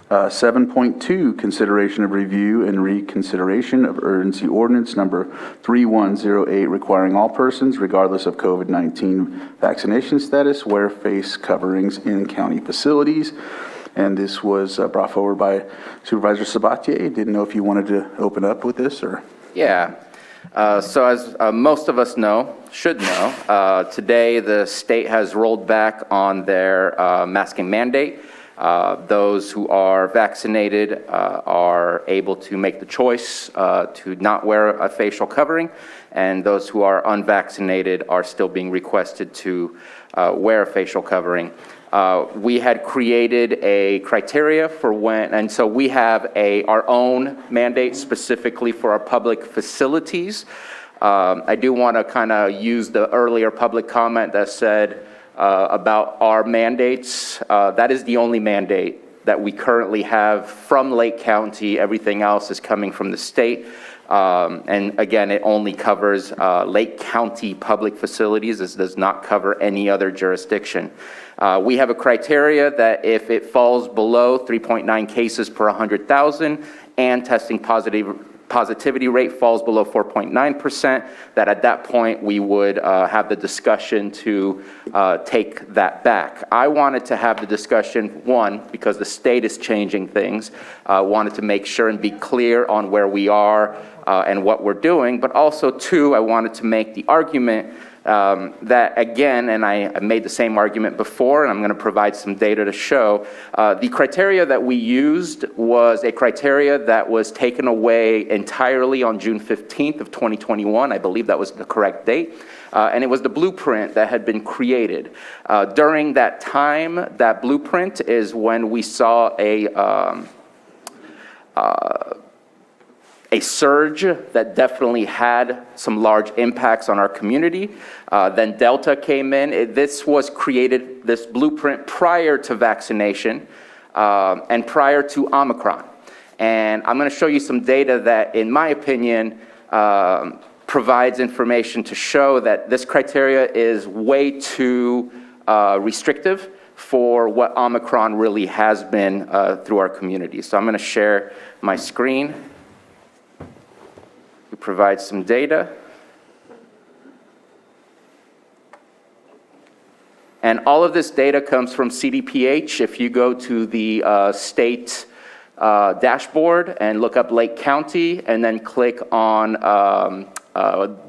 7.2, consideration of review and reconsideration of urgency ordinance number 3108, requiring all persons, regardless of COVID-19 vaccination status, wear face coverings in county facilities. And this was brought forward by Supervisor Sabatier. Didn't know if you wanted to open up with this or? Yeah. So as most of us should know, today the state has rolled back on their masking mandate. Those who are vaccinated are able to make the choice to not wear a facial covering, and those who are unvaccinated are still being requested to wear a facial covering. We had created a criteria for when, and so we have our own mandate specifically for our public facilities. I do want to kind of use the earlier public comment that said about our mandates. That is the only mandate that we currently have from Lake County. Everything else is coming from the state. And again, it only covers Lake County public facilities. This does not cover any other jurisdiction. We have a criteria that if it falls below 3.9 cases per 100,000 and testing positivity rate falls below 4.9%, that at that point we would have the discussion to take that back. I wanted to have the discussion, one, because the state is changing things, wanted to make sure and be clear on where we are and what we're doing, but also two, I wanted to make the argument that again, and I made the same argument before, and I'm going to provide some data to show, the criteria that we used was a criteria that was taken away entirely on June 15th of 2021. I believe that was the correct date. And it was the blueprint that had been created. During that time, that blueprint is when we saw a surge that definitely had some large impacts on our community. Then Delta came in. This was created, this blueprint, prior to vaccination and prior to Omicron. And I'm going to show you some data that, in my opinion, provides information to show that this criteria is way too restrictive for what Omicron really has been through our community. So I'm going to share my screen. Provide some data. And all of this data comes from CDPH. If you go to the state dashboard and look up Lake County and then click on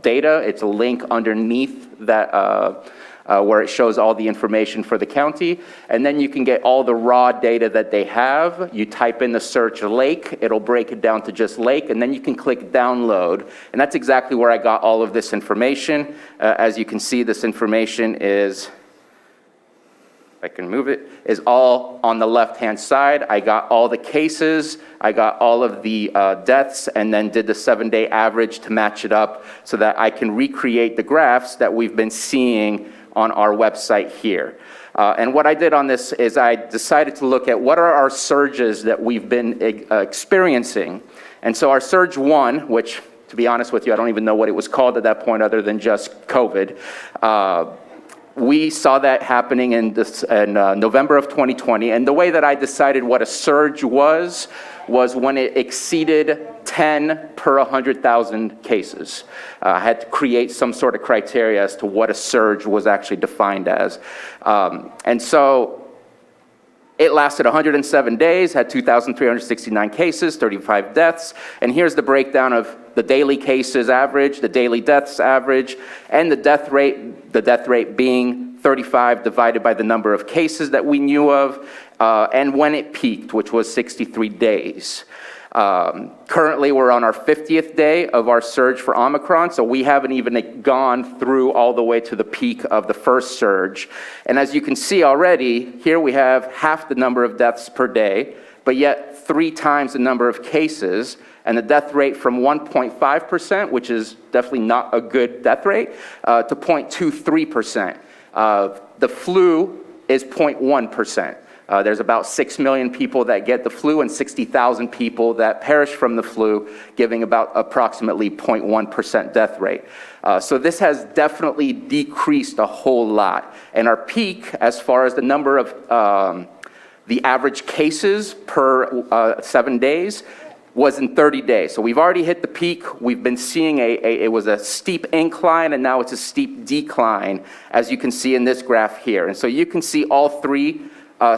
data, it's a link underneath that where it shows all the information for the county. And then you can get all the raw data that they have. You type in the search lake, it'll break it down to just lake, and then you can click download. And that's exactly where I got all of this information. As you can see, this information is, if I can move it, is all on the left-hand side. I got all the cases, I got all of the deaths, and then did the 7-day average to match it up so that I can recreate the graphs that we've been seeing on our website here. And what I did on this is I decided to look at what are our surges that we've been experiencing. And so our surge 1, which, to be honest with you, I don't even know what it was called at that point other than just COVID. We saw that happening in November of 2020. And the way that I decided what a surge was when it exceeded 10 per 100,000 cases. I had to create some sort of criteria as to what a surge was actually defined as. And so it lasted 107 days, had 2,369 cases, 35 deaths. And here's the breakdown of the daily cases average, the daily deaths average, and the death rate being 35 divided by the number of cases that we knew of, and when it peaked, which was 63 days. Currently, we're on our 50th day of our surge for Omicron, so we haven't even gone through all the way to the peak of the first surge. And as you can see already, here we have half the number of deaths per day, but yet 3 times the number of cases, and the death rate from 1.5%, which is definitely not a good death rate, to 0.23%. The flu is 0.1%. There's about 6 million people that get the flu and 60,000 people that perish from the flu, giving about approximately 0.1% death rate. So this has definitely decreased a whole lot. And our peak, as far as the number of the average cases per 7 days was in 30 days. So we've already hit the peak. We've been seeing it was a steep incline, and now it's a steep decline, as you can see in this graph here. And so you can see all three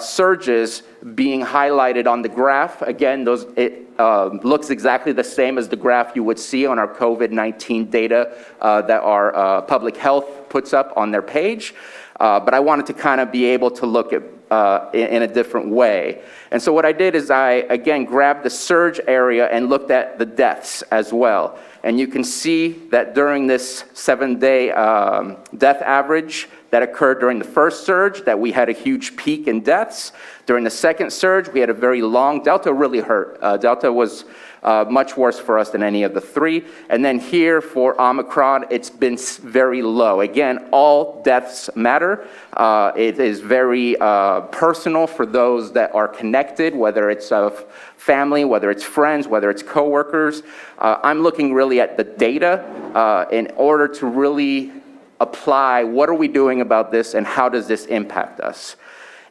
surges being highlighted on the graph. Again, it looks exactly the same as the graph you would see on our COVID-19 data that our public health puts up on their page. But I wanted to kind of be able to look at in a different way. And so what I did is I, again, grabbed the surge area and looked at the deaths as well. And you can see that during this 7-day death average that occurred during the first surge, that we had a huge peak in deaths. During the second surge, we had a very long, Delta really hurt. Delta was much worse for us than any of the three. And then here for Omicron, it's been very low. Again, all deaths matter. It is very personal for those that are connected, whether it's of family, whether it's friends, whether it's coworkers. I'm looking really at the data in order to really apply what are we doing about this and how does this impact us.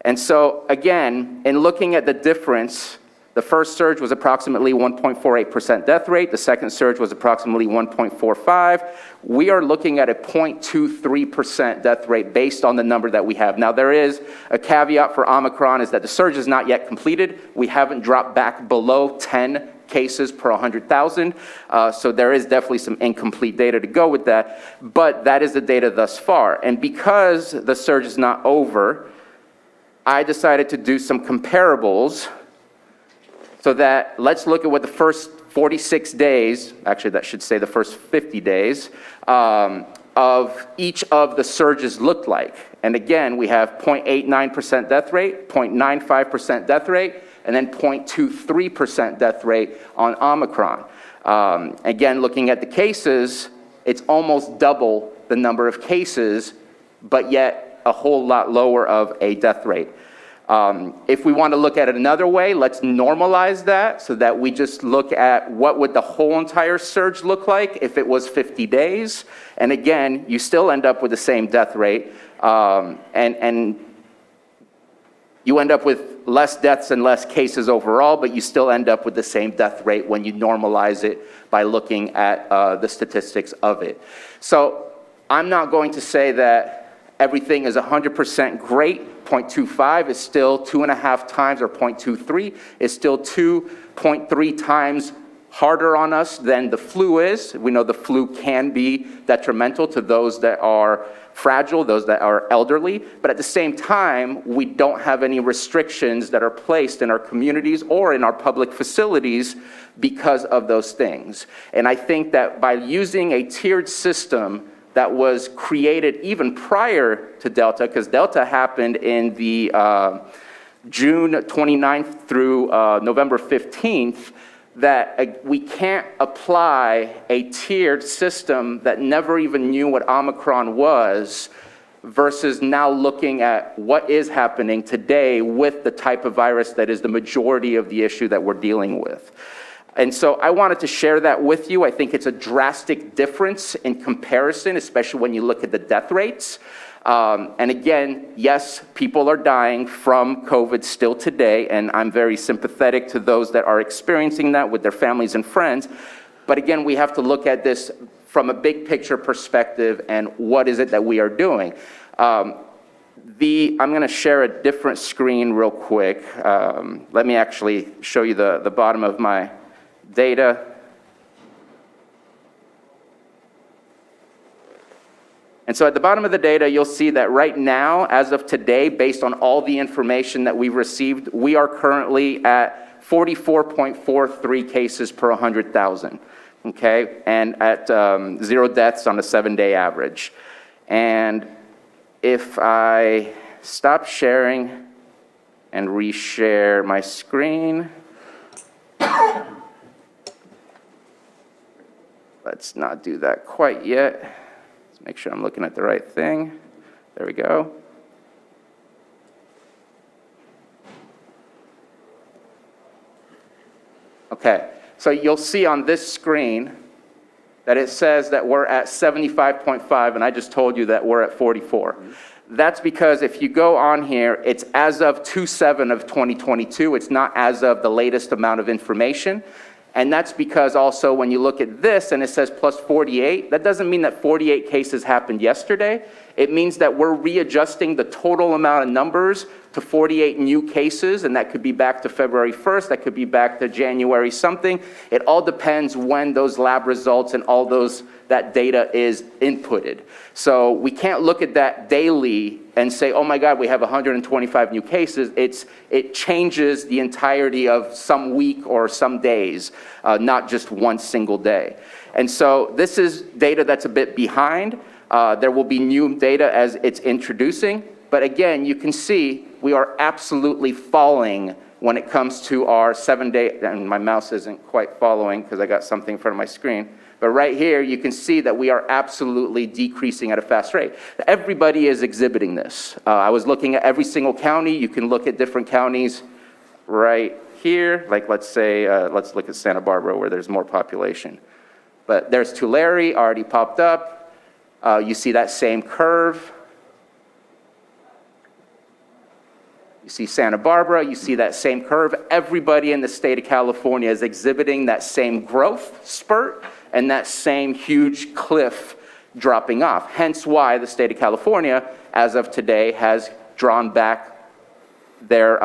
And so again, in looking at the difference, the first surge was approximately 1.48% death rate. The second surge was approximately 1.45. We are looking at a 0.23% death rate based on the number that we have. Now, there is a caveat for Omicron is that the surge is not yet completed. We haven't dropped back below 10 cases per 100,000. So there is definitely some incomplete data to go with that. But that is the data thus far. And because the surge is not over, I decided to do some comparables. So that let's look at what the first 46 days, actually that should say the first 50 days, of each of the surges looked like. And again, we have 0.89% death rate, 0.95% death rate, and then 0.23% death rate on Omicron. Again, looking at the cases, it's almost double the number of cases, but yet a whole lot lower of a death rate. If we want to look at it another way, let's normalize that so that we just look at what would the whole entire surge look like if it was 50 days. And again, you still end up with the same death rate. And you end up with less deaths and less cases overall, but you still end up with the same death rate when you normalize it by looking at the statistics of it. So I'm not going to say that everything is 100% great. 0.25 is still 2.5 times, or 0.23 is still 2.3 times harder on us than the flu is. We know the flu can be detrimental to those that are fragile, those that are elderly, but at the same time, we don't have any restrictions that are placed in our communities or in our public facilities because of those things. And I think that by using a tiered system that was created even prior to Delta, because Delta happened in the June 29th through November 15th, that we can't apply a tiered system that never even knew what Omicron was versus now looking at what is happening today with the type of virus that is the majority of the issue that we're dealing with. And so I wanted to share that with you. I think it's a drastic difference in comparison, especially when you look at the death rates. And again, yes, people are dying from COVID still today, and I'm very sympathetic to those that are experiencing that with their families and friends. But again, we have to look at this from a big picture perspective and what is it that we are doing. I'm going to share a different screen real quick. Let me actually show you the bottom of my data. And so at the bottom of the data, you'll see that right now, as of today, based on all the information that we've received, we are currently at 44.43 cases per 100,000, okay? And at 0 deaths on a 7-day average. And if I stop sharing and reshare my screen, let's not do that quite yet. Let's make sure I'm looking at the right thing. There we go. Okay, so you'll see on this screen that it says that we're at 75.5, and I just told you that we're at 44. That's because if you go on here, it's as of 2/7 of 2022. It's not as of the latest amount of information. And that's because also when you look at this and it says plus 48, that doesn't mean that 48 cases happened yesterday. It means that we're readjusting the total amount of numbers to 48 new cases, and that could be back to February 1st, that could be back to January something. It all depends when those lab results and all that data is inputted. So we can't look at that daily and say, oh my God, we have 125 new cases. It changes the entirety of some week or some days, not just one single day. And so this is data that's a bit behind. There will be new data as it's introducing. But again, you can see we are absolutely falling when it comes to our 7-day, and my mouse isn't quite following because I got something in front of my screen. But right here, you can see that we are absolutely decreasing at a fast rate. Everybody is exhibiting this. I was looking at every single county. You can look at different counties right here. Like let's say, let's look at Santa Barbara where there's more population. But there's Tulare already popped up. You see that same curve. You see Santa Barbara, you see that same curve. Everybody in the state of California is exhibiting that same growth spurt and that same huge cliff dropping off. Hence why the state of California, as of today, has drawn back their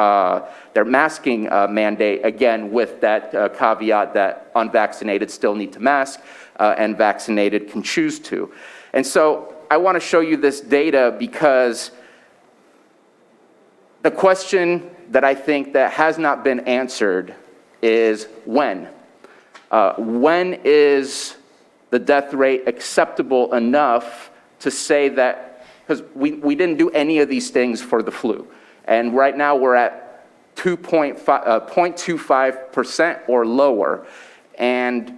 masking mandate, again, with that caveat that unvaccinated still need to mask and vaccinated can choose to. And so I want to show you this data because the question that I think that has not been answered is when. When is the death rate acceptable enough to say that, because we didn't do any of these things for the flu. And right now we're at 0.25% or lower. And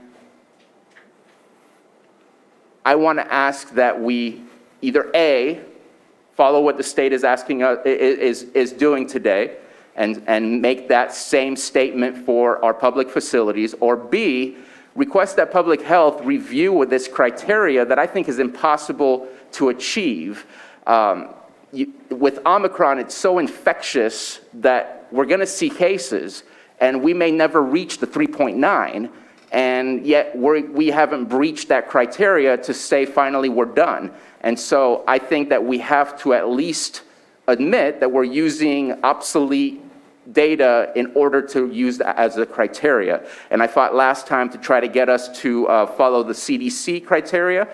I want to ask that we either A, follow what the state is asking us, is doing today, and make that same statement for our public facilities, or B, request that public health review with this criteria that I think is impossible to achieve. With Omicron, it's so infectious that we're going to see cases, and we may never reach the 3.9, and yet we haven't breached that criteria to say finally we're done. And so I think that we have to at least admit that we're using obsolete data in order to use that as a criteria. And I fought last time to try to get us to follow the CDC criteria,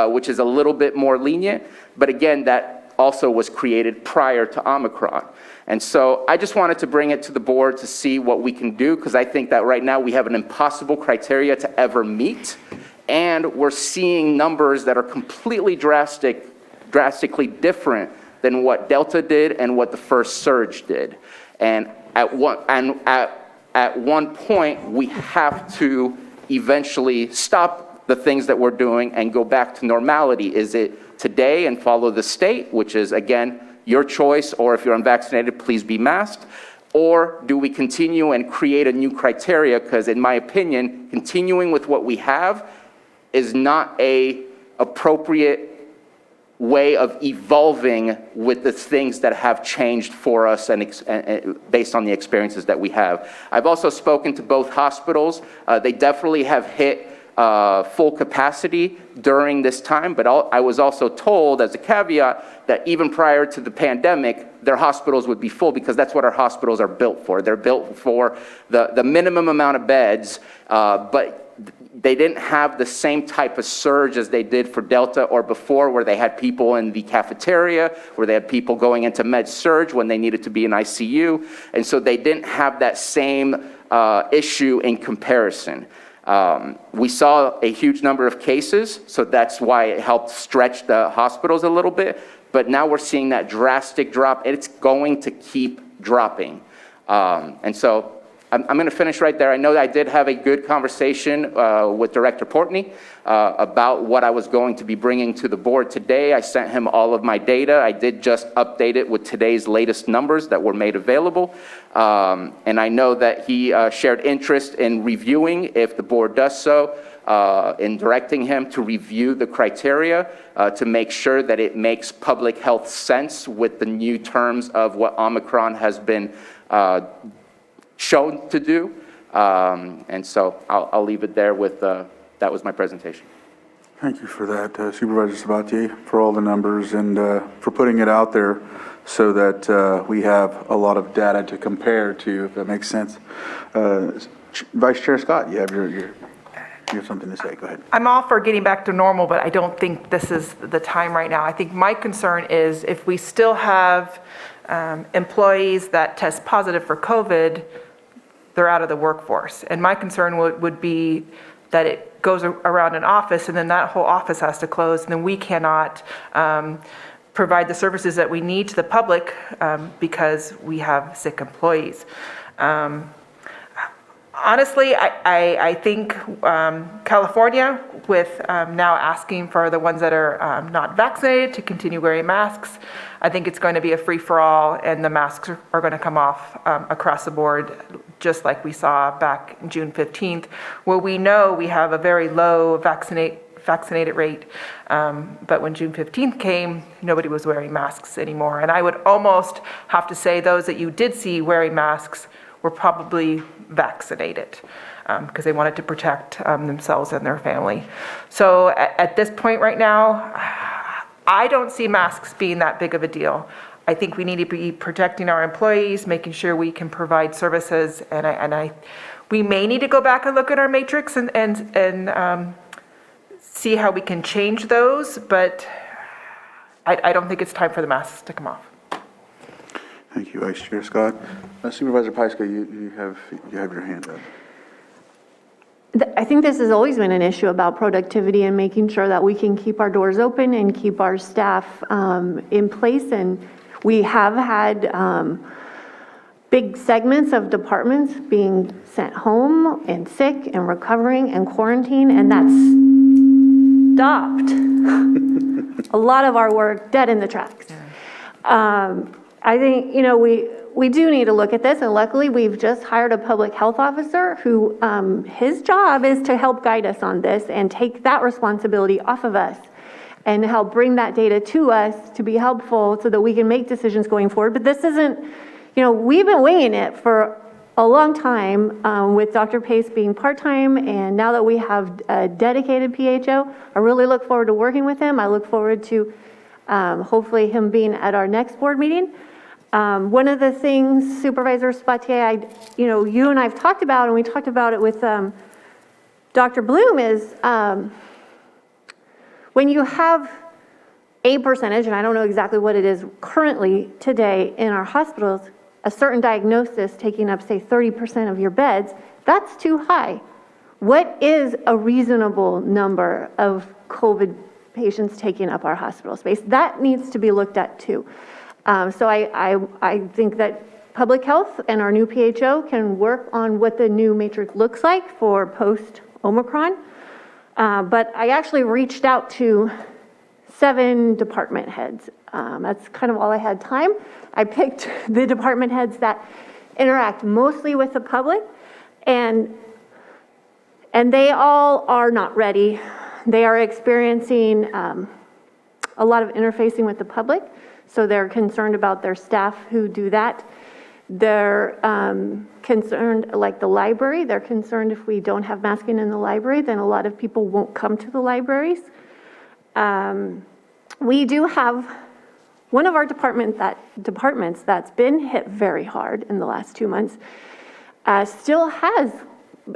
which is a little bit more lenient. But again, that also was created prior to Omicron. And so I just wanted to bring it to the board to see what we can do, because I think that right now we have an impossible criteria to ever meet. And we're seeing numbers that are completely drastically different than what Delta did and what the first surge did. And at one point, we have to eventually stop the things that we're doing and go back to normality. Is it today and follow the state, which is, again, your choice, or if you're unvaccinated, please be masked? Or do we continue and create a new criteria? Because in my opinion, continuing with what we have is not an appropriate way of evolving with the things that have changed for us and based on the experiences that we have. I've also spoken to both hospitals. They definitely have hit full capacity during this time, but I was also told as a caveat that even prior to the pandemic, their hospitals would be full, because that's what our hospitals are built for. They're built for the minimum amount of beds, but they didn't have the same type of surge as they did for Delta or before, where they had people in the cafeteria, where they had people going into med surge when they needed to be in ICU. And so they didn't have that same issue in comparison. We saw a huge number of cases, so that's why it helped stretch the hospitals a little bit. But now we're seeing that drastic drop, and it's going to keep dropping. And so I'm going to finish right there. I know that I did have a good conversation with Director Portney about what I was going to be bringing to the board today. I sent him all of my data. I did just update it with today's latest numbers that were made available. And I know that he shared interest in reviewing, if the board does so, in directing him to review the criteria to make sure that it makes public health sense with the new terms of what Omicron has been shown to do. And so I'll leave it there with, that was my presentation. Thank you for that, Supervisor Sabatier, for all the numbers and for putting it out there so that we have a lot of data to compare to, if that makes sense. Vice Chair Scott, you have something to say. Go ahead. I'm all for getting back to normal, but I don't think this is the time right now. I think my concern is if we still have employees that test positive for COVID, they're out of the workforce. And my concern would be that it goes around an office and then that whole office has to close, and then we cannot provide the services that we need to the public because we have sick employees. Honestly, I think California, with now asking for the ones that are not vaccinated to continue wearing masks, I think it's going to be a free-for-all, and the masks are going to come off across the board, just like we saw back June 15th, where we know we have a very low vaccinated rate, but when June 15th came, nobody was wearing masks anymore. And I would almost have to say those that you did see wearing masks were probably vaccinated because they wanted to protect themselves and their family. So at this point right now, I don't see masks being that big of a deal. I think we need to be protecting our employees, making sure we can provide services, and we may need to go back and look at our matrix and see how we can change those, but I don't think it's time for the masks to come off. Thank you, Vice Chair Scott. Supervisor Pyska, you have your hand up. I think this has always been an issue about productivity and making sure that we can keep our doors open and keep our staff in place. And we have had big segments of departments being sent home and sick and recovering and quarantined, and that's stopped a lot of our work dead in the tracks. I think, we do need to look at this, and luckily we've just hired a public health officer who his job is to help guide us on this and take that responsibility off of us and help bring that data to us to be helpful so that we can make decisions going forward. But this isn't, we've been winging it for a long time with Dr. Pace being part-time, and now that we have a dedicated PHO, I really look forward to working with him. I look forward to hopefully him being at our next board meeting. One of the things, Supervisor Spatier, you and I've talked about, and we talked about it with Dr. Bloom, is when you have a percentage, and I don't know exactly what it is currently today in our hospitals, a certain diagnosis taking up, say, 30% of your beds, that's too high. What is a reasonable number of COVID patients taking up our hospital space? That needs to be looked at too. So I think that public health and our new PHO can work on what the new matrix looks like for post-Omicron. But I actually reached out to 7 department heads. That's kind of all I had time. I picked the department heads that interact mostly with the public, and they all are not ready. They are experiencing a lot of interfacing with the public. So they're concerned about their staff who do that. They're concerned, like the library, they're concerned if we don't have masking in the library, then a lot of people won't come to the libraries. We do have one of our departments that's been hit very hard in the last 2 months, still has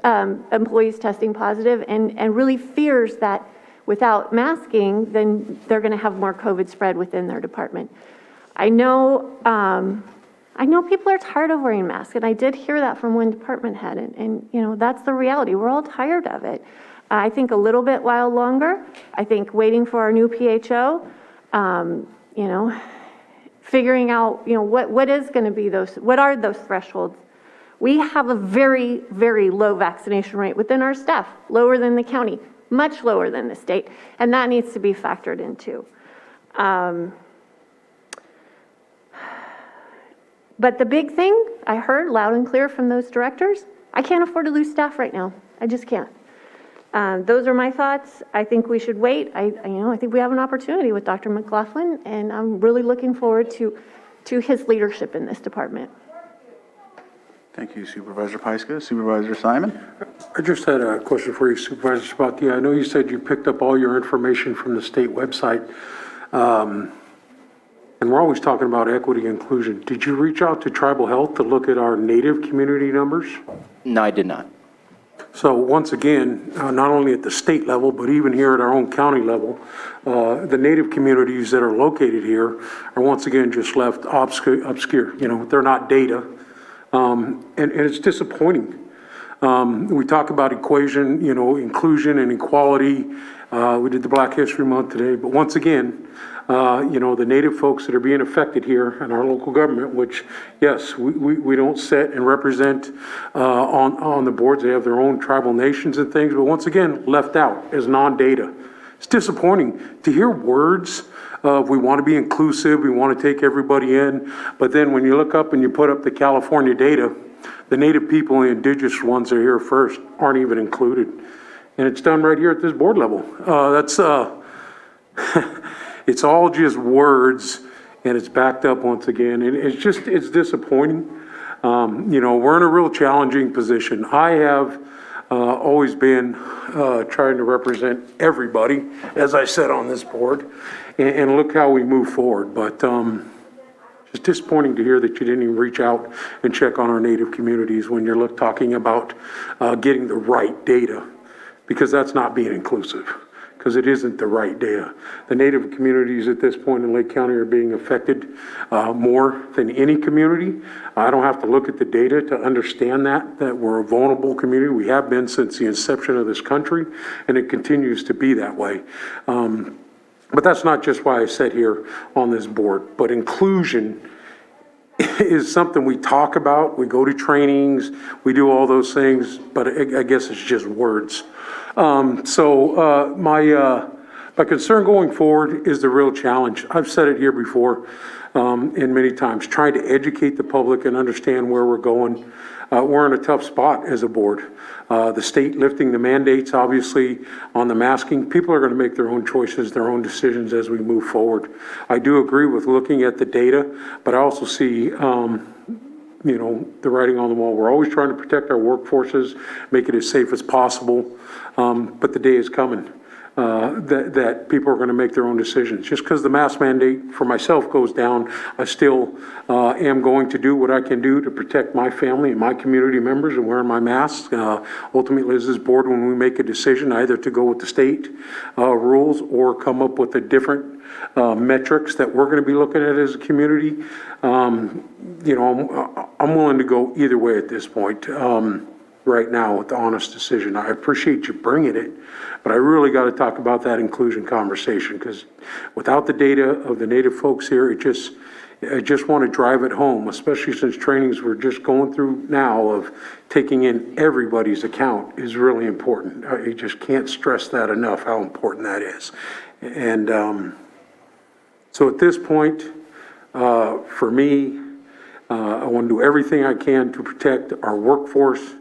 employees testing positive and really fears that without masking, then they're going to have more COVID spread within their department. I know people are tired of wearing masks, and I did hear that from one department head, and that's the reality. We're all tired of it. I think a little bit while longer. I think waiting for our new PHO, figuring out, what is going to be what are those thresholds? We have a very, very low vaccination rate within our staff, lower than the county, much lower than the state, and that needs to be factored in too. But the big thing I heard loud and clear from those directors, I can't afford to lose staff right now. I just can't. Those are my thoughts. I think we should wait. I think we have an opportunity with Dr. McLaughlin, and I'm really looking forward to his leadership in this department. Thank you, Supervisor Pyska. Supervisor Simon? I just had a question for you, Supervisor Sabatier. I know you said you picked up all your information from the state website, and we're always talking about equity and inclusion. Did you reach out to Tribal Health to look at our Native community numbers? No, I did not. So once again, not only at the state level, but even here at our own county level, the Native communities that are located here are once again just left obscure. They're not data. And it's disappointing. We talk about equation, inclusion and equality. We did the Black History Month today, but once again, the Native folks that are being affected here in our local government, which, yes, we don't set and represent on the boards. They have their own tribal nations and things, but once again, left out as non-data. It's disappointing to hear words of we want to be inclusive, we want to take everybody in, but then when you look up and you put up the California data, the Native people and indigenous ones that are here first aren't even included. And it's done right here at this board level. It's all just words, and it's backed up once again. And it's disappointing. We're in a real challenging position. I have always been trying to represent everybody, as I said on this board, and look how we move forward. But it's disappointing to hear that you didn't even reach out and check on our Native communities when you're talking about getting the right data, because that's not being inclusive, because it isn't the right data. The Native communities at this point in Lake County are being affected more than any community. I don't have to look at the data to understand that we're a vulnerable community. We have been since the inception of this country, and it continues to be that way. But that's not just why I sit here on this board, but inclusion is something we talk about. We go to trainings, we do all those things, but I guess it's just words. My concern going forward is the real challenge. I've said it here before, and many times, trying to educate the public and understand where we're going. We're in a tough spot as a board. The state lifting the mandates, obviously, on the masking. People are going to make their own choices, their own decisions as we move forward. I do agree with looking at the data, but I also see the writing on the wall. We're always trying to protect our workforces, make it as safe as possible, but the day is coming that people are going to make their own decisions. Just because the mask mandate for myself goes down, I still am going to do what I can do to protect my family and my community members and wearing my mask. Ultimately, as this board, when we make a decision either to go with the state rules or come up with a different metrics that we're going to be looking at as a community, I'm willing to go either way at this point. Right now with the honest decision. I appreciate you bringing it, but I really got to talk about that inclusion conversation, because without the data of the Native folks here, I just want to drive it home, especially since trainings we're just going through now of taking in everybody's account is really important. I just can't stress that enough, how important that is. And so at this point, for me, I want to do everything I can to protect our workforce,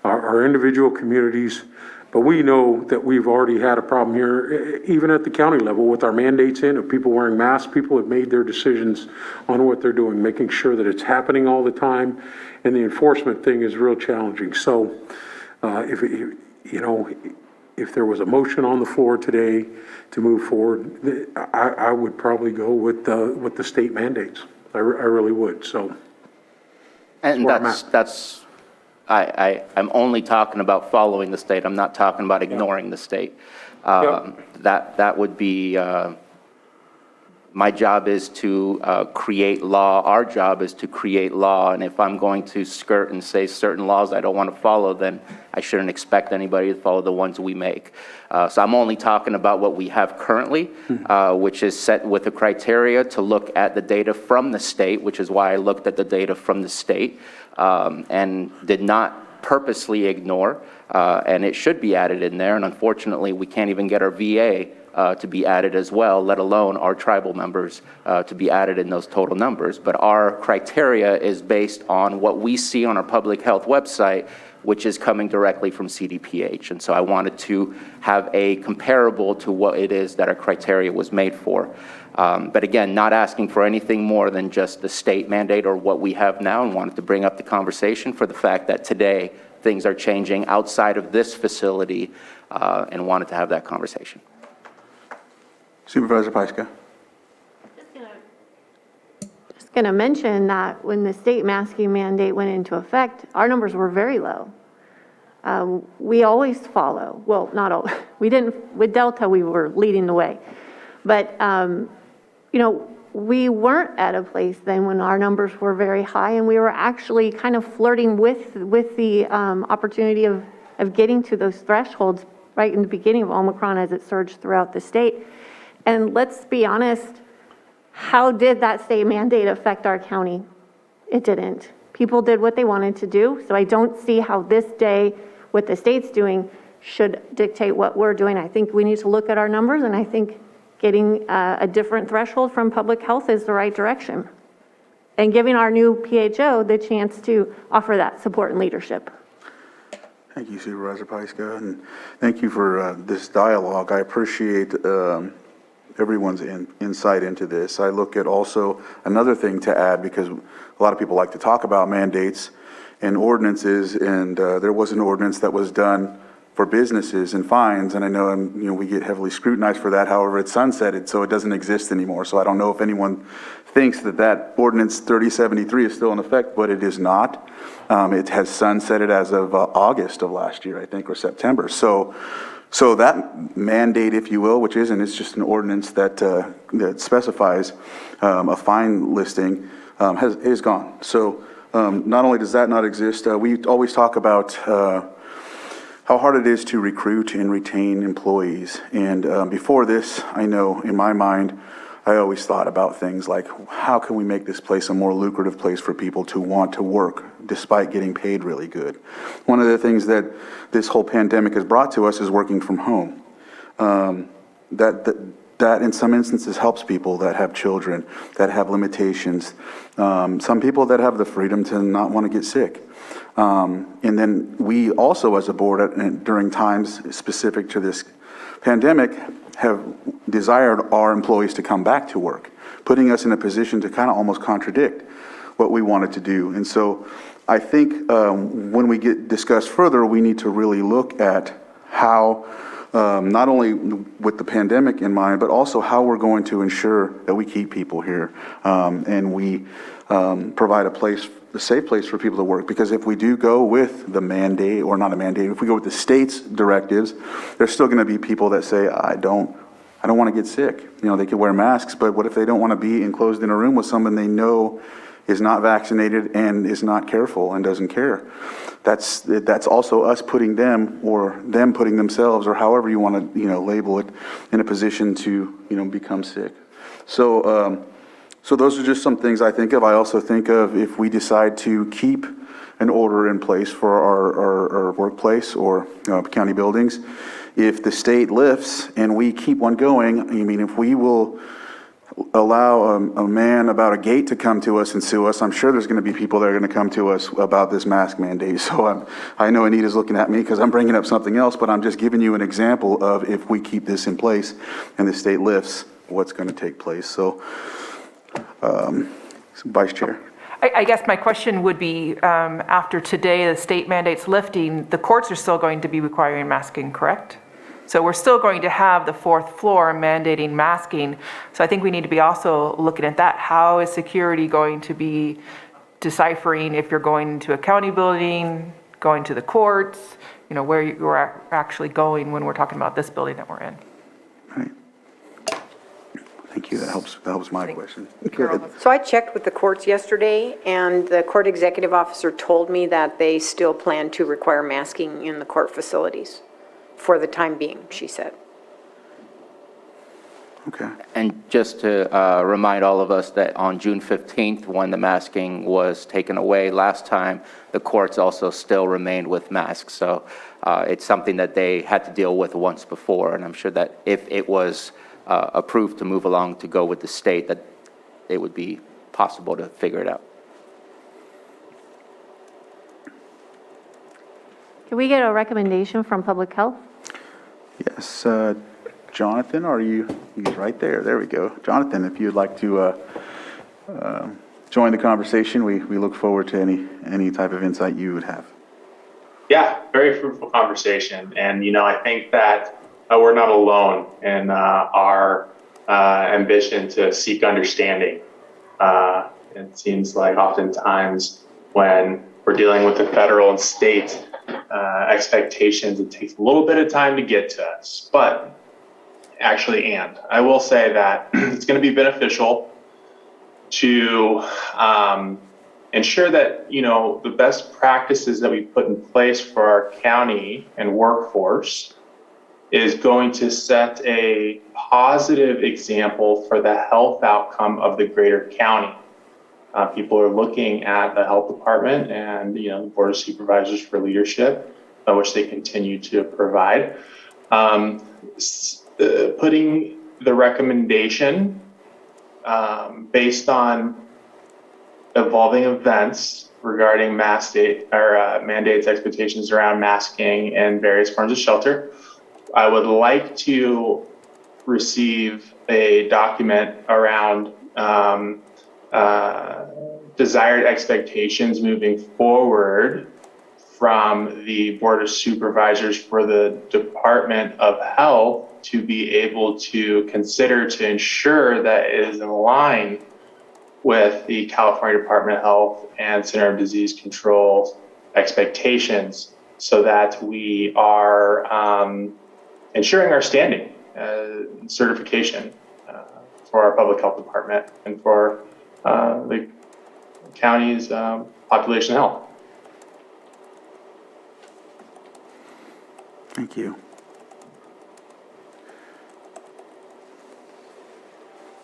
our individual communities, but we know that we've already had a problem here, even at the county level with our mandates of people wearing masks. People have made their decisions on what they're doing, making sure that it's happening all the time, and the enforcement thing is real challenging. So if there was a motion on the floor today to move forward, I would probably go with the state mandates. I really would. So, And I'm only talking about following the state. I'm not talking about ignoring the state. That would be, my job is to create law. Our job is to create law. And if I'm going to skirt and say certain laws I don't want to follow, then I shouldn't expect anybody to follow the ones we make. So I'm only talking about what we have currently, which is set with a criteria to look at the data from the state, which is why I looked at the data from the state. And did not purposely ignore, and it should be added in there. And unfortunately, we can't even get our VA to be added as well, let alone our tribal members to be added in those total numbers. But our criteria is based on what we see on our public health website, which is coming directly from CDPH. And so I wanted to have a comparable to what it is that our criteria was made for. But again, not asking for anything more than just the state mandate or what we have now, and wanted to bring up the conversation for the fact that today things are changing outside of this facility, and wanted to have that conversation. Supervisor Pyska. Just going to mention that when the state masking mandate went into effect, our numbers were very low. We always follow, well, not all, we didn't, with Delta, we were leading the way. But, you know, we weren't at a place then when our numbers were very high, and we were actually kind of flirting with the opportunity of getting to those thresholds right in the beginning of Omicron as it surged throughout the state. And let's be honest, how did that state mandate affect our county? It didn't. People did what they wanted to do, so I don't see how this day, what the state's doing, should dictate what we're doing. I think we need to look at our numbers, and I think getting a different threshold from public health is the right direction. And giving our new PHO the chance to offer that support and leadership. Thank you, Supervisor Pyska, and thank you for this dialogue. I appreciate everyone's insight into this. I look at also another thing to add, because a lot of people like to talk about mandates and ordinances, and there was an ordinance that was done for businesses and fines, and I know, we get heavily scrutinized for that. However, it's sunsetted, so it doesn't exist anymore. So I don't know if anyone thinks that ordinance 3073 is still in effect, but it is not. It has sunsetted as of August of last year, I think, or September. So that mandate, if you will, which isn't, it's just an ordinance that specifies a fine listing, is gone. So not only does that not exist, we always talk about how hard it is to recruit and retain employees. And before this, I know in my mind, I always thought about things like, how can we make this place a more lucrative place for people to want to work despite getting paid really good? One of the things that this whole pandemic has brought to us is working from home. That in some instances helps people that have children, that have limitations. Some people that have the freedom to not want to get sick. And then we also as a board during times specific to this pandemic have desired our employees to come back to work, putting us in a position to kind of almost contradict what we wanted to do. And so I think when we discuss further, we need to really look at how, not only with the pandemic in mind, but also how we're going to ensure that we keep people here and we provide a safe place for people to work. Because if we do go with the mandate, or not a mandate, if we go with the state's directives, there's still going to be people that say, I don't want to get sick. They could wear masks, but what if they don't want to be enclosed in a room with someone they know is not vaccinated and is not careful and doesn't care? That's also us putting them, or them putting themselves, or however you want to label it, in a position to become sick. So those are just some things I think of. I also think of if we decide to keep an order in place for our workplace or county buildings, if the state lifts and we keep one going, if we will allow a man about a gate to come to us and sue us, I'm sure there's going to be people that are going to come to us about this mask mandate. So I know Anita's looking at me because I'm bringing up something else, but I'm just giving you an example of if we keep this in place and the state lifts, what's going to take place. So, Vice Chair. I guess my question would be, after today, the state mandate's lifting, the courts are still going to be requiring masking, correct? So we're still going to have the fourth floor mandating masking. So I think we need to be also looking at that. How is security going to be deciphering if you're going to a county building, going to the courts, where you're actually going when we're talking about this building that we're in? Right. Thank you. That helps my question. So I checked with the courts yesterday, and the court executive officer told me that they still plan to require masking in the court facilities for the time being, she said. Okay. And just to remind all of us that on June 15th, when the masking was taken away last time, the courts also still remained with masks. So it's something that they had to deal with once before, and I'm sure that if it was approved to move along to go with the state, that it would be possible to figure it out. Can we get a recommendation from Public Health? Yes, Jonathan, he's right there. There we go. Jonathan, if you'd like to join the conversation, we look forward to any type of insight you would have. Yeah, very fruitful conversation. And, I think that we're not alone in our ambition to seek understanding. It seems like oftentimes when we're dealing with the federal and state expectations, it takes a little bit of time to get to us. But actually, I will say that it's going to be beneficial to ensure that, the best practices that we put in place for our county and workforce is going to set a positive example for the health outcome of the greater county. People are looking at the health department and, the Board of Supervisors for leadership, which they continue to provide. Putting the recommendation based on evolving events regarding mandates, expectations around masking and various forms of shelter, I would like to receive a document around desired expectations moving forward from the Board of Supervisors for the Department of Health to be able to consider to ensure that it is in line with the California Department of Health and Center of Disease Control expectations, so that we are ensuring our standing certification for our public health department and for the county's population health. Thank you.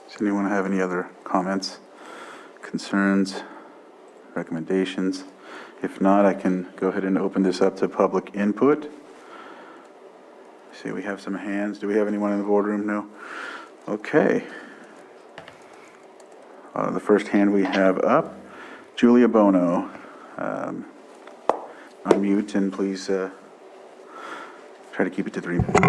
Does anyone have any other comments, concerns, recommendations? If not, I can go ahead and open this up to public input. See, we have some hands. Do we have anyone in the boardroom? No? Okay. The first hand we have up, Julia Bono. Unmute and please try to keep it to 3 minutes.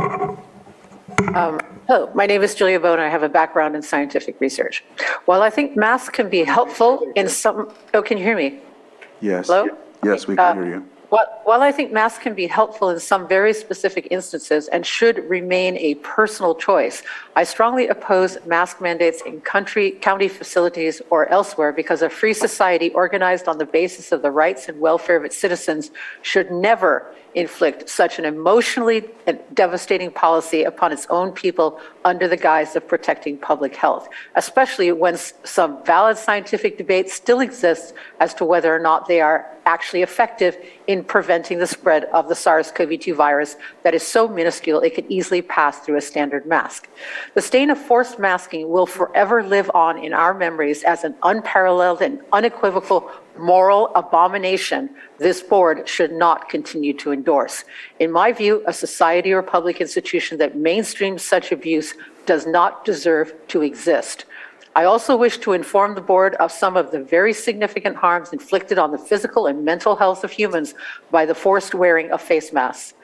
Hello, my name is Julia Bono. I have a background in scientific research. While I think masks can be helpful in some, can you hear me? Yes. Hello? Yes, we can hear you. While I think masks can be helpful in some very specific instances and should remain a personal choice, I strongly oppose mask mandates in county facilities or elsewhere, because a free society organized on the basis of the rights and welfare of its citizens should never inflict such an emotionally devastating policy upon its own people under the guise of protecting public health, especially when some valid scientific debate still exists as to whether or not they are actually effective in preventing the spread of the SARS-CoV-2 virus that is so minuscule it could easily pass through a standard mask. The stain of forced masking will forever live on in our memories as an unparalleled and unequivocal moral abomination this board should not continue to endorse. In my view, a society or public institution that mainstreams such abuse does not deserve to exist. I also wish to inform the board of some of the very significant harms inflicted on the physical and mental health of humans by the forced wearing of face masks.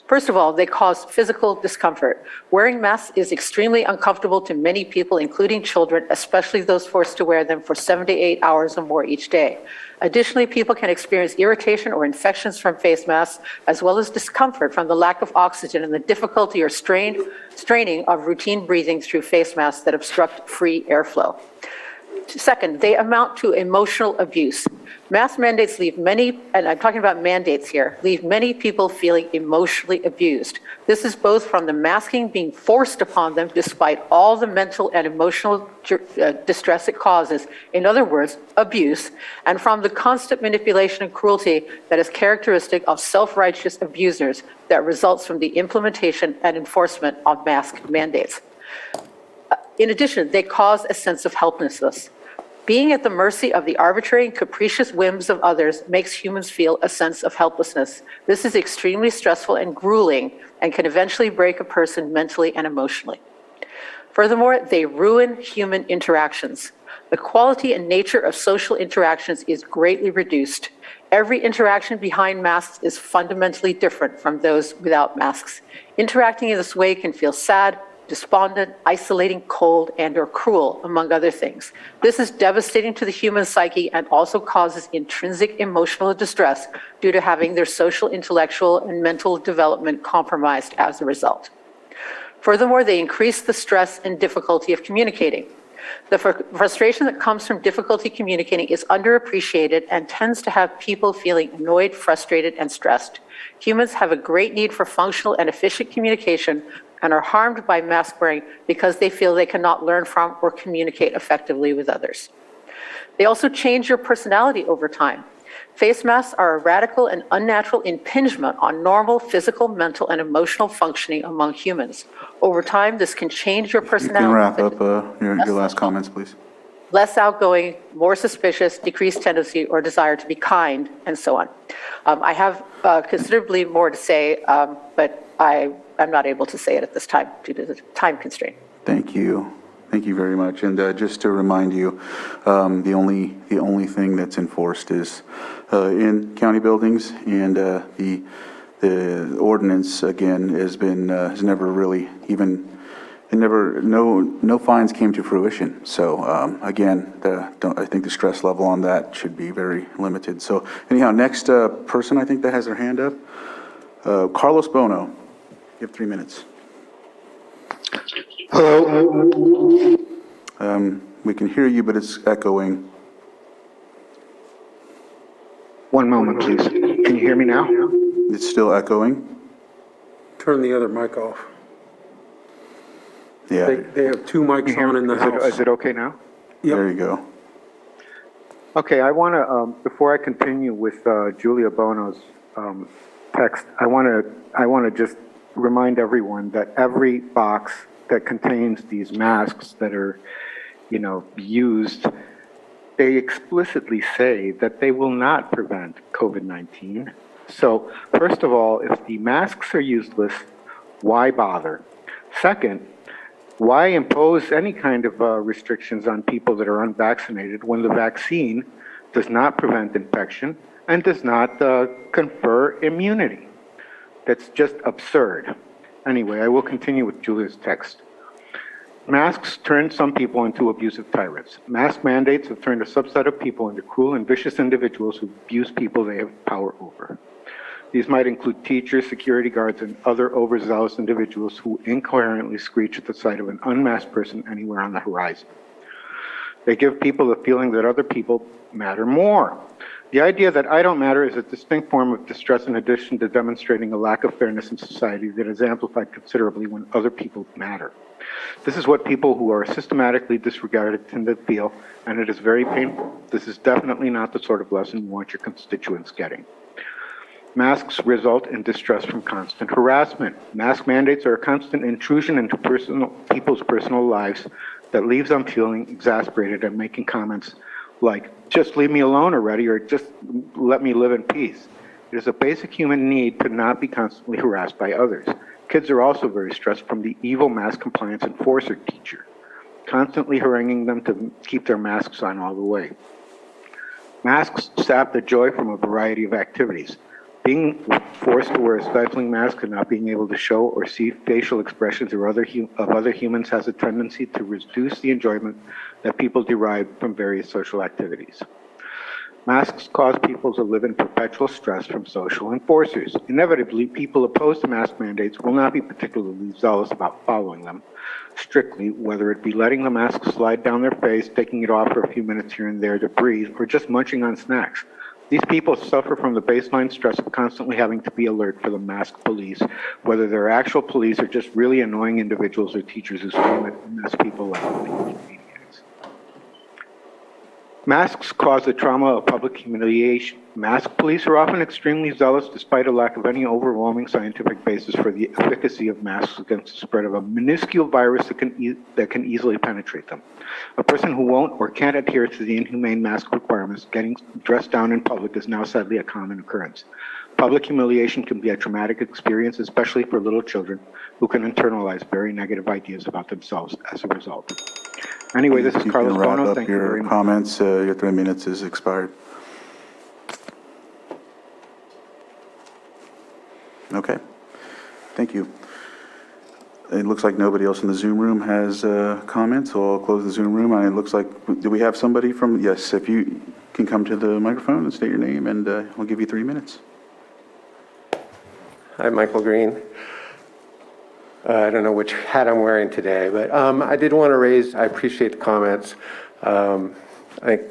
First of all, they cause physical discomfort. Wearing masks is extremely uncomfortable to many people, including children, especially those forced to wear them for 7 to 8 hours or more each day. Additionally, people can experience irritation or infections from face masks, as well as discomfort from the lack of oxygen and the difficulty or straining of routine breathing through face masks that obstruct free airflow. Second, they amount to emotional abuse. Mask mandates leave many, and I'm talking about mandates here, leave many people feeling emotionally abused. This is both from the masking being forced upon them despite all the mental and emotional distress it causes, in other words, abuse, and from the constant manipulation and cruelty that is characteristic of self-righteous abusers that results from the implementation and enforcement of mask mandates. In addition, they cause a sense of helplessness. Being at the mercy of the arbitrary and capricious whims of others makes humans feel a sense of helplessness. This is extremely stressful and grueling and can eventually break a person mentally and emotionally. Furthermore, they ruin human interactions. The quality and nature of social interactions is greatly reduced. Every interaction behind masks is fundamentally different from those without masks. Interacting in this way can feel sad, despondent, isolating, cold, and/or cruel, among other things. This is devastating to the human psyche and also causes intrinsic emotional distress due to having their social, intellectual, and mental development compromised as a result. Furthermore, they increase the stress and difficulty of communicating. The frustration that comes from difficulty communicating is underappreciated and tends to have people feeling annoyed, frustrated, and stressed. Humans have a great need for functional and efficient communication and are harmed by mask wearing because they feel they cannot learn from or communicate effectively with others. They also change your personality over time. Face masks are a radical and unnatural impingement on normal physical, mental, and emotional functioning among humans. Over time, this can change your You personality. can wrap up your last comments, please. Less outgoing, more suspicious, decreased tendency or desire to be kind, and so on. I have considerably more to say, but I'm not able to say it at this time due to the time constraint. Thank you. Thank you very much. And just to remind you, the only thing that's enforced is in county buildings, and the ordinance again has never really even. No fines came to fruition. So again, I think the stress level on that should be very limited. So anyhow, next person I think that has their hand up, Carlos Bono. You have 3 minutes. Hello. We can hear you, but it's echoing. One moment, please. Can you hear me now? It's still echoing. Turn the other mic off. Yeah, They have two mics on in the house. Is it okay now? there you go. Okay, I want to, before I continue with Julia Bono's text, I want to just remind everyone that every box that contains these masks that are, used, they explicitly say that they will not prevent COVID-19. So, first of all, if the masks are useless, why bother? Second, why impose any kind of restrictions on people that are unvaccinated when the vaccine does not prevent infection and does not confer immunity? That's just absurd. Anyway, I will continue with Julia's text. Masks turn some people into abusive tyrants. Mask mandates have turned a subset of people into cruel and vicious individuals who abuse people they have power over. These might include teachers, security guards, and other overzealous individuals who incoherently screech at the sight of an unmasked person anywhere on the horizon. They give people the feeling that other people matter more. The idea that I don't matter is a distinct form of distress in addition to demonstrating a lack of fairness in society that is amplified considerably when other people matter. This is what people who are systematically disregarded tend to feel, and it is very painful. This is definitely not the sort of lesson you want your constituents getting. Masks result in distress from constant harassment. Mask mandates are a constant intrusion into people's personal lives that leaves them feeling exasperated and making comments like, just leave me alone already, or just let me live in peace. It is a basic human need to not be constantly harassed by others. Kids are also very stressed from the evil mask compliance enforcer teacher, constantly haranguing them to keep their masks on all the way. Masks sap the joy from a variety of activities. Being forced to wear a stifling mask and not being able to show or see facial expressions of other humans has a tendency to reduce the enjoyment that people derive from various social activities. Masks cause people to live in perpetual stress from social enforcers. Inevitably, people opposed to mask mandates will not be particularly zealous about following them strictly, whether it be letting the mask slide down their face, taking it off for a few minutes here and there to breathe, or just munching on snacks. These people suffer from the baseline stress of constantly having to be alert for the mask police, whether they're actual police or just really annoying individuals or teachers who scream at mask people like maniacs. Masks cause the trauma of public humiliation. Mask police are often extremely zealous despite a lack of any overwhelming scientific basis for the efficacy of masks against the spread of a minuscule virus that can easily penetrate them. A person who won't or can't adhere to the inhumane mask requirements getting dressed down in public is now sadly a common occurrence. Public humiliation can be a traumatic experience, especially for little children who can internalize very negative ideas about themselves as a result. Anyway, this is You Carlos can wrap Bono. up Thank you very your much. comments. Your 3 minutes is expired. Okay, thank you. It looks like nobody else in the Zoom room has comments, so I'll close the Zoom room. And it looks like, do we have somebody from, yes, if you can come to the microphone and state your name, and I'll give you 3 minutes. Hi, Michael Green. I don't know which hat I'm wearing today, but I did want to raise, I appreciate the comments. I think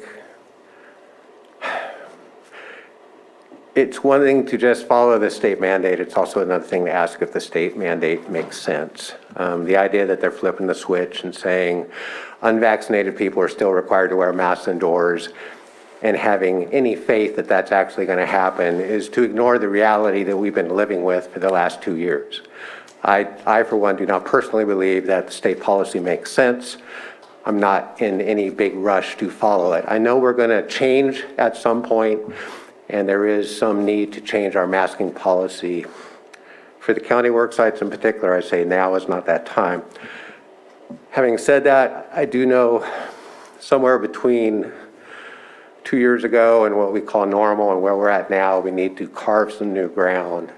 it's one thing to just follow the state mandate. It's also another thing to ask if the state mandate makes sense. The idea that they're flipping the switch and saying unvaccinated people are still required to wear masks indoors and having any faith that that's actually going to happen is to ignore the reality that we've been living with for the last 2 years. I, for one, do not personally believe that the state policy makes sense. I'm not in any big rush to follow it. I know we're going to change at some point, and there is some need to change our masking policy. For the county work sites in particular, I say now is not that time. Having said that, I do know somewhere between 2 years ago and what we call normal and where we're at now, we need to carve some new ground.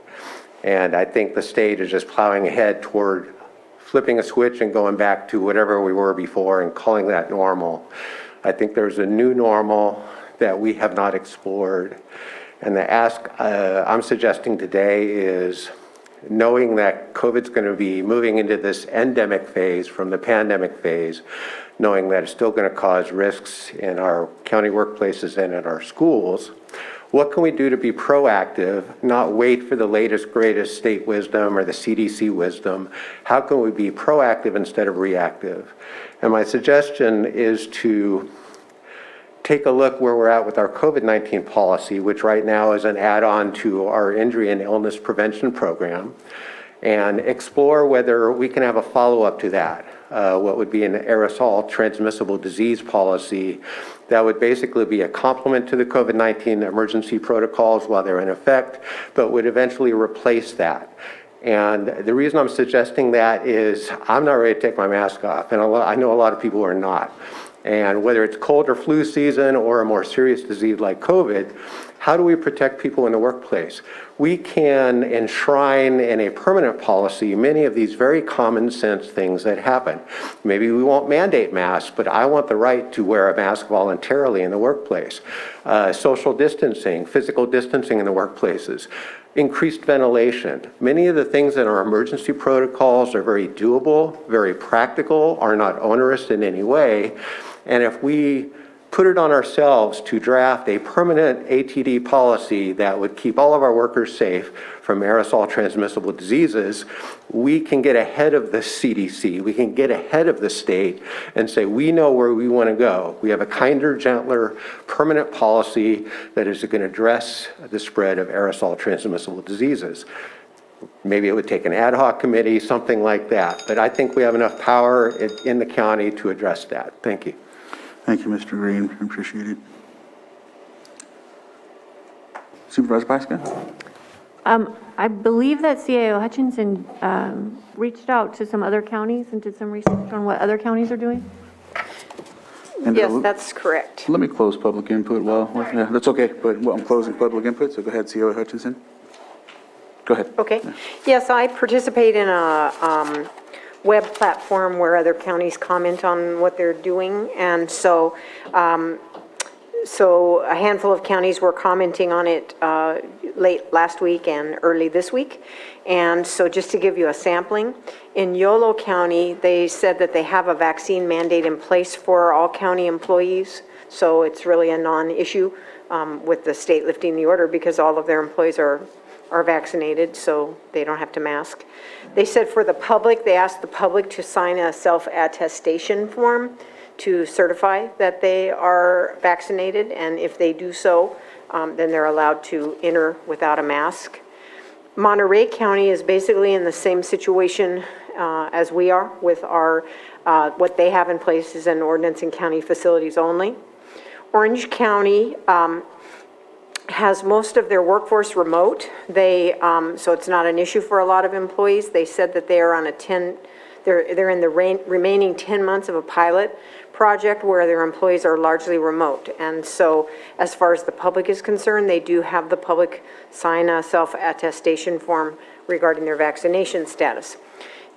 And I think the state is just plowing ahead toward flipping a switch and going back to whatever we were before and calling that normal. I think there's a new normal that we have not explored. And the ask I'm suggesting today is, knowing that COVID's going to be moving into this endemic phase from the pandemic phase, knowing that it's still going to cause risks in our county workplaces and in our schools, what can we do to be proactive, not wait for the latest, greatest state wisdom or the CDC wisdom? How can we be proactive instead of reactive? And my suggestion is to take a look where we're at with our COVID-19 policy, which right now is an add-on to our injury and illness prevention program, and explore whether we can have a follow-up to that, what would be an aerosol transmissible disease policy that would basically be a complement to the COVID-19 emergency protocols while they're in effect, but would eventually replace that. And the reason I'm suggesting that is I'm not ready to take my mask off, and I know a lot of people are not. And whether it's cold or flu season or a more serious disease like COVID, how do we protect people in the workplace? We can enshrine in a permanent policy many of these very common sense things that happen. Maybe we won't mandate masks, but I want the right to wear a mask voluntarily in the workplace. Social distancing, physical distancing in the workplaces. Increased ventilation. Many of the things in our emergency protocols are very doable, very practical, are not onerous in any way. And if we put it on ourselves to draft a permanent ATD policy that would keep all of our workers safe from aerosol transmissible diseases, we can get ahead of the CDC, we can get ahead of the state and say, we know where we want to go. We have a kinder, gentler, permanent policy that is going to address the spread of aerosol transmissible diseases. Maybe it would take an ad hoc committee, something like that. But I think we have enough power in the county to address that. Thank you. Thank you, Mr. Green. I appreciate it. Supervisor Pyska? I believe that CAO Hutchinson reached out to some other counties and did some research on what other counties are doing. And, Yes, that's correct. Let me close public input while, yeah, that's okay, but I'm closing public input, so go ahead, CEO Hutchinson. Go ahead. Okay. Yes, I participate in a web platform where other counties comment on what they're doing. And so a handful of counties were commenting on it late last week and early this week. And so just to give you a sampling, in Yolo County, they said that they have a vaccine mandate in place for all county employees. So it's really a non-issue with the state lifting the order because all of their employees are vaccinated, so they don't have to mask. They said for the public, they asked the public to sign a self-attestation form to certify that they are vaccinated, and if they do so, then they're allowed to enter without a mask. Monterey County is basically in the same situation as we are with our, what they have in place is an ordinance in county facilities only. Orange County has most of their workforce remote. They, so it's not an issue for a lot of employees. They said that they are on a they're in the remaining 10 months of a pilot project where their employees are largely remote. And so as far as the public is concerned, they do have the public sign a self-attestation form regarding their vaccination status.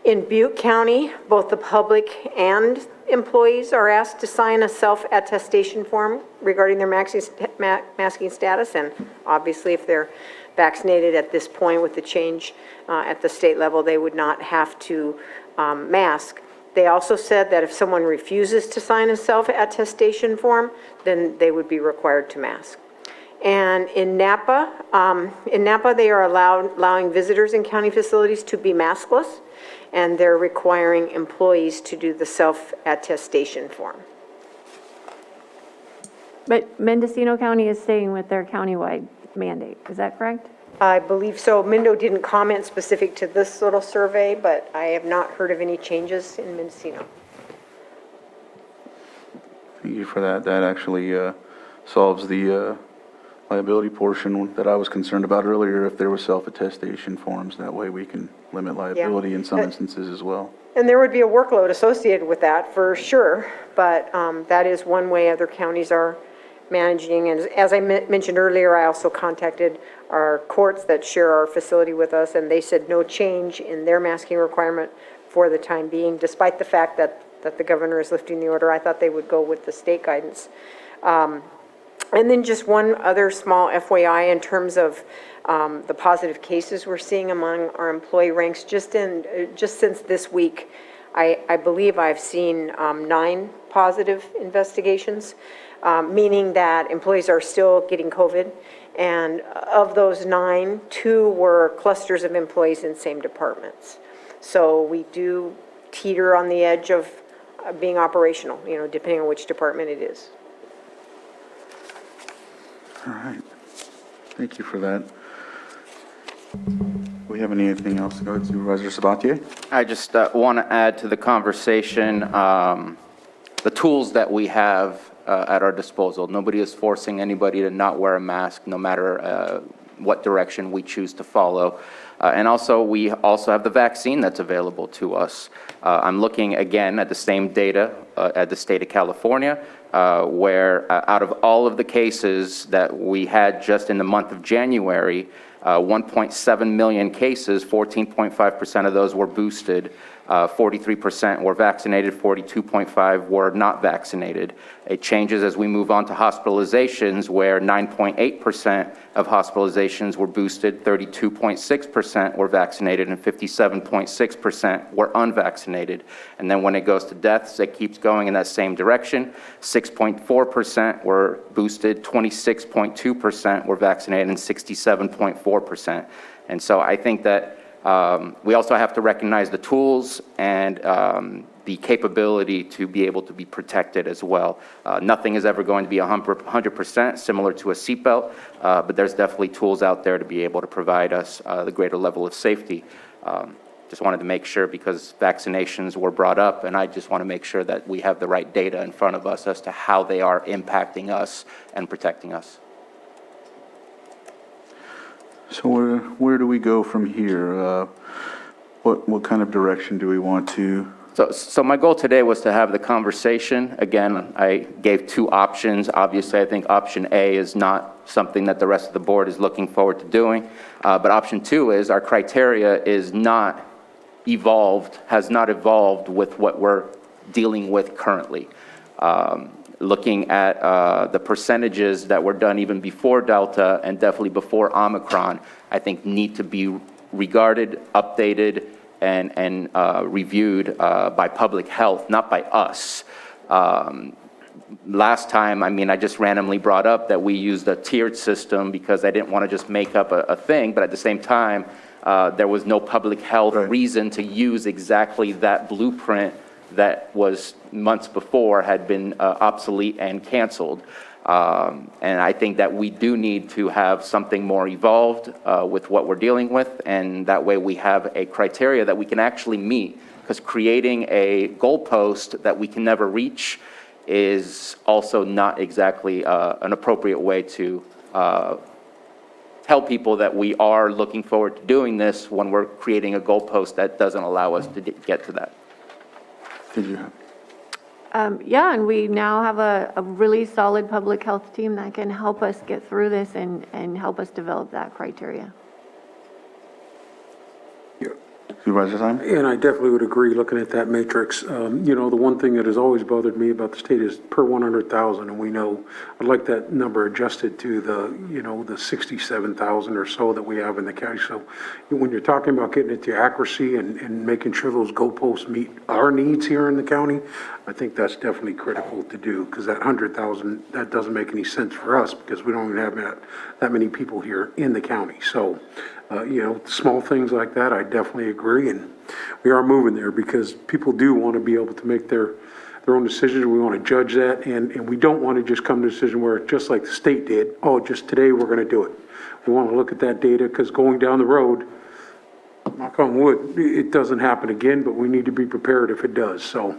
In Butte County, both the public and employees are asked to sign a self-attestation form regarding their masking status, and obviously if they're vaccinated at this point with the change at the state level, they would not have to mask. They also said that if someone refuses to sign a self-attestation form, then they would be required to mask. And in Napa, they are allowing visitors in county facilities to be maskless, and they're requiring employees to do the self-attestation form. But Mendocino County is staying with their countywide mandate, is that correct? I believe so. Mendo didn't comment specific to this little survey, but I have not heard of any changes in Mendocino. Thank you for that. That actually solves the liability portion that I was concerned about earlier. If there were self-attestation forms, that way we can limit liability in some instances as well. And there would be a workload associated with that for sure, but that is one way other counties are managing. And as I mentioned earlier, I also contacted our courts that share our facility with us, and they said no change in their masking requirement for the time being, despite the fact that the governor is lifting the order. I thought they would go with the state guidance. And then just one other small FYI in terms of the positive cases we're seeing among our employee ranks. Just since this week, I believe I've seen 9 positive investigations, meaning that employees are still getting COVID. And of those 9, 2 were clusters of employees in same departments. So we do teeter on the edge of being operational, depending on which department it is. All right. Thank you for that. Do we have anything else to go to, Supervisor Sabatier? I just want to add to the conversation the tools that we have at our disposal. Nobody is forcing anybody to not wear a mask, no matter what direction we choose to follow. And also, we also have the vaccine that's available to us. I'm looking again at the same data at the state of California, where out of all of the cases that we had just in the month of January, 1.7 million cases, 14.5% of those were boosted, 43% were vaccinated, 42.5% were not vaccinated. It changes as we move on to hospitalizations, where 9.8% of hospitalizations were boosted, 32.6% were vaccinated, and 57.6% were unvaccinated. And then when it goes to deaths, it keeps going in that same direction. 6.4% were boosted, 26.2% were vaccinated, and 67.4%. And so I think that we also have to recognize the tools and the capability to be able to be protected as well. Nothing is ever going to be 100% similar to a seatbelt, but there's definitely tools out there to be able to provide us the greater level of safety. Just wanted to make sure, because vaccinations were brought up, and I just want to make sure that we have the right data in front of us as to how they are impacting us and protecting us. So where do we go from here? What kind of direction do we want to? So my goal today was to have the conversation. Again, I gave 2 options. Obviously, I think option A is not something that the rest of the board is looking forward to doing. But option 2 is our criteria is not evolved, has not evolved with what we're dealing with currently. Looking at the percentages that were done even before Delta and definitely before Omicron, I think need to be regarded, updated, and reviewed by public health, not by us. Last time, I just randomly brought up that we used a tiered system because I didn't want to just make up a thing, but at the same time, there was no public health reason to use exactly that blueprint that was months before had been obsolete and canceled. And I think that we do need to have something more evolved with what we're dealing with, and that way we have a criteria that we can actually meet, because creating a goalpost that we can never reach is also not exactly an appropriate way to tell people that we are looking forward to doing this when we're creating a goalpost that doesn't allow us to get to that. Did you have? Yeah, and we now have a really solid public health team that can help us get through this and help us develop that criteria. Supervisor Simon? And I definitely would agree, looking at that matrix. You know, the one thing that has always bothered me about the state is per 100,000, and we know, I'd like that number adjusted to the, you know, the 67,000 or so that we have in the county. So when you're talking about getting it to accuracy and making sure those goalposts meet our needs here in the county, I think that's definitely critical to do, because that 100,000, that doesn't make any sense for us, because we don't even have that many people here in the county. So, you know, small things like that, I definitely agree, and we are moving there, because people do want to be able to make their own decisions. We want to judge that, and we don't want to just come to a decision where, just like the state did, oh, just today we're going to do it. We want to look at that data, because going down the road, knock on wood, it doesn't happen again, but we need to be prepared if it does, so.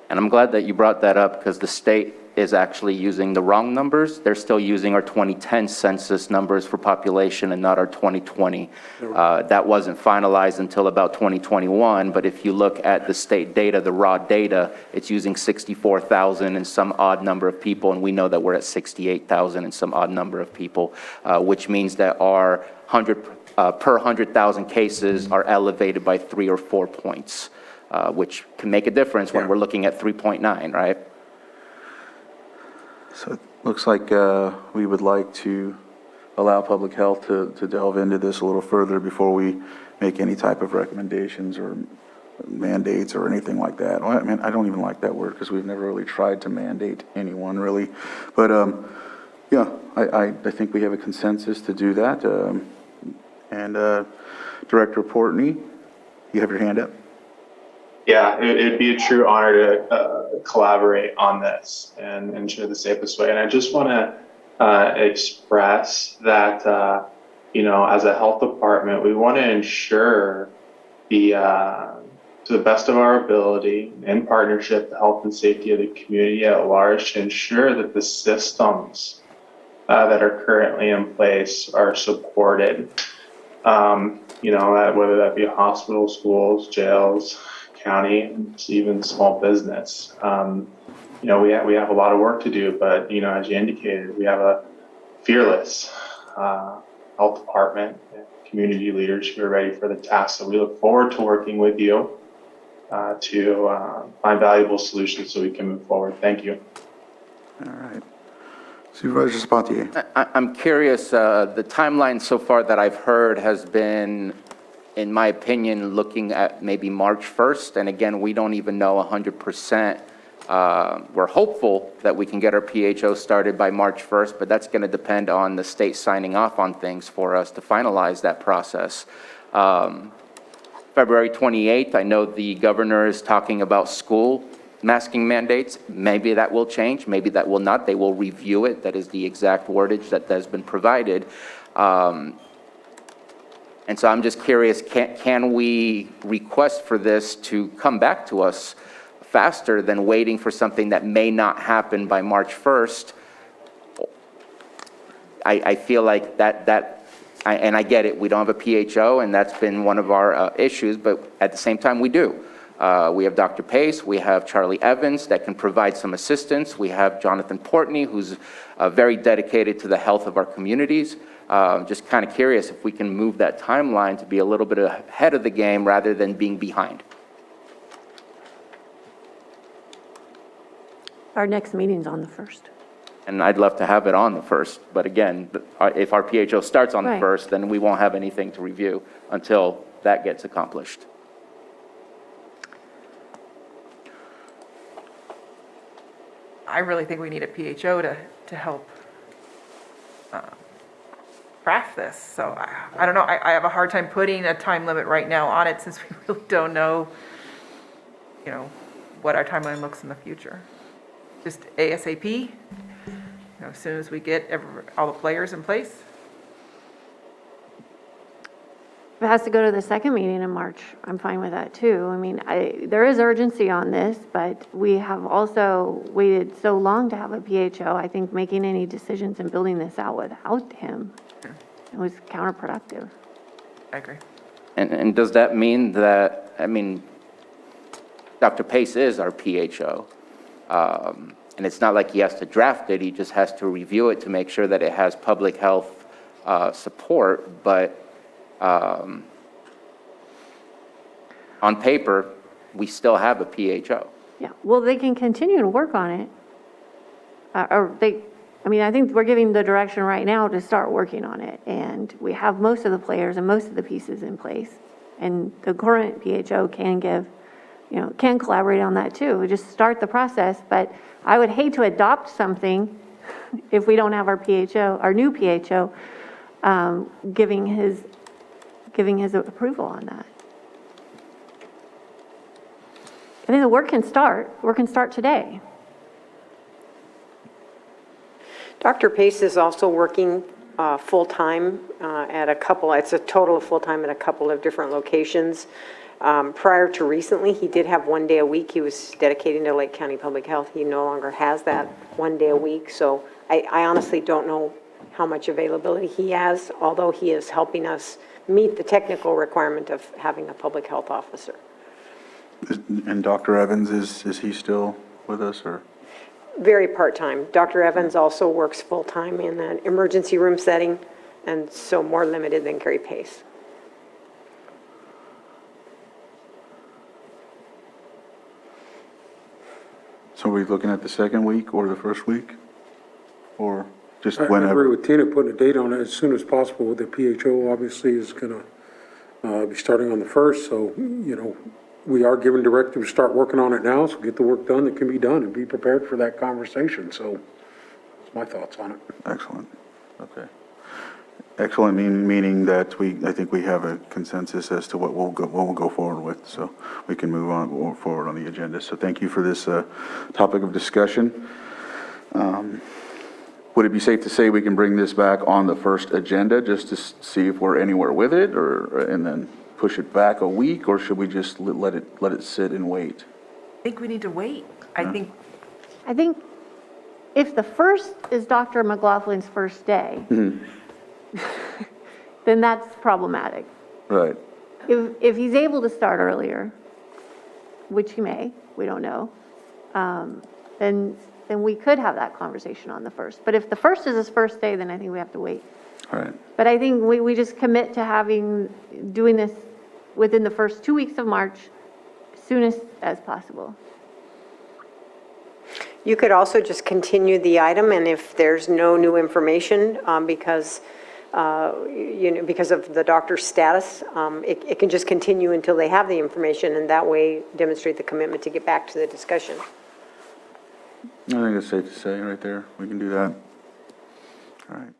And I'm glad that you brought that up, because the state is actually using the wrong numbers. They're still using our 2010 census numbers for population and not our 2020. That wasn't finalized until about 2021, but if you look at the state data, the raw data, it's using 64,000 and some odd number of people, and we know that we're at 68,000 and some odd number of people, which means that our per 100,000 cases are elevated by 3 or 4 points, which can make a difference when we're looking at 3.9, right? So it looks like we would like to allow public health to delve into this a little further before we make any type of recommendations or mandates or anything like that. Well, I mean, I don't even like that word, because we've never really tried to mandate anyone, really. But, yeah, I think we have a consensus to do that. And Director Portney, you have your hand up. Yeah, it'd be a true honor to collaborate on this and ensure the safest way. And I just want to express that, you know, as a health department, we want to ensure to the best of our ability, in partnership, the health and safety of the community at large, to ensure that the systems that are currently in place are supported. You know, whether that be hospitals, schools, jails, county, and even small business. You know, we have a lot of work to do, but, you know, as you indicated, we have a fearless health department and community leaders who are ready for the task. So we look forward to working with you to find valuable solutions so we can move forward. Thank you. All right. Supervisor Sabatier. I'm curious, the timeline so far that I've heard has been, in my opinion, looking at maybe March 1st. And again, we don't even know 100%. We're hopeful that we can get our PHO started by March 1st, but that's going to depend on the state signing off on things for us to finalize that process. February 28th, I know the governor is talking about school masking mandates. Maybe that will change, maybe that will not. They will review it. That is the exact wordage that has been provided. And so I'm just curious, can we request for this to come back to us faster than waiting for something that may not happen by March 1st? I feel like and I get it, we don't have a PHO, and that's been one of our issues, but at the same time, we do. We have Dr. Pace, we have Charlie Evans that can provide some assistance. We have Jonathan Portney, who's very dedicated to the health of our communities. Just kind of curious if we can move that timeline to be a little bit ahead of the game rather than being behind. Our next meeting's on the 1st. And I'd love to have it on the 1st, but again, if our PHO starts on the Right. 1st, then we won't have anything to review until that gets accomplished. I really think we need a PHO to help craft this. So I don't know. I have a hard time putting a time limit right now on it, since we really don't know what our timeline looks in the future. Just ASAP, as soon as we get all the players in place. If it has to go to the second meeting in March, I'm fine with that too. I mean, there is urgency on this, but we have also waited so long to have a PHO. I think making any decisions and building this out without him, it was counterproductive. I agree. And does that mean that, Dr. Pace is our PHO, and it's not like he has to draft it, he just has to review it to make sure that it has public health support, but on paper, we still have a PHO. Yeah, well, they can continue to work on it. I think we're giving the direction right now to start working on it. And we have most of the players and most of the pieces in place. And the current PHO can can collaborate on that too. We just start the process. But I would hate to adopt something if we don't have our PHO, our new PHO, giving his approval on that. I think the work can start. Work can start today. Dr. Pace is also working full-time at it's a total of full-time at a couple of different locations. Prior to recently, he did have 1 day a week he was dedicating to Lake County Public Health. He no longer has that 1 day a week, so I honestly don't know how much availability he has, although he is helping us meet the technical requirement of having a public health officer. And Dr. Evans, is he still with us, or? Very part-time. Dr. Evans also works full-time in an emergency room setting, and so more limited than Gary Pace. So are we looking at the second week or the first week? Or just I agree whenever? with Tina, putting a date on it as soon as possible. The PHO obviously is going to be starting on the 1st, so, we are given directive to start working on it now, so get the work done that can be done and be prepared for that conversation. So that's my thoughts on it. Excellent. Okay. Excellent, meaning that I think we have a consensus as to what we'll go forward with, so we can move forward on the agenda. So thank you for this topic of discussion. Would it be safe to say we can bring this back on the first agenda just to see if we're anywhere with it, and then push it back a week, or should we just let it sit and wait? I think we need to wait. I think If the first is Dr. McLaughlin's first day, then that's problematic. Right. If he's able to start earlier, which he may, we don't know, then we could have that conversation on the first. But if the first is his first day, then I think we have to wait. All right. But I think we just commit to doing this within the first 2 weeks of March, soonest as possible. You could also just continue the item, and if there's no new information, because of the doctor's status, it can just continue until they have the information, and that way demonstrate the commitment to get back to the discussion. I think it's safe to say right there. We can do that. All right.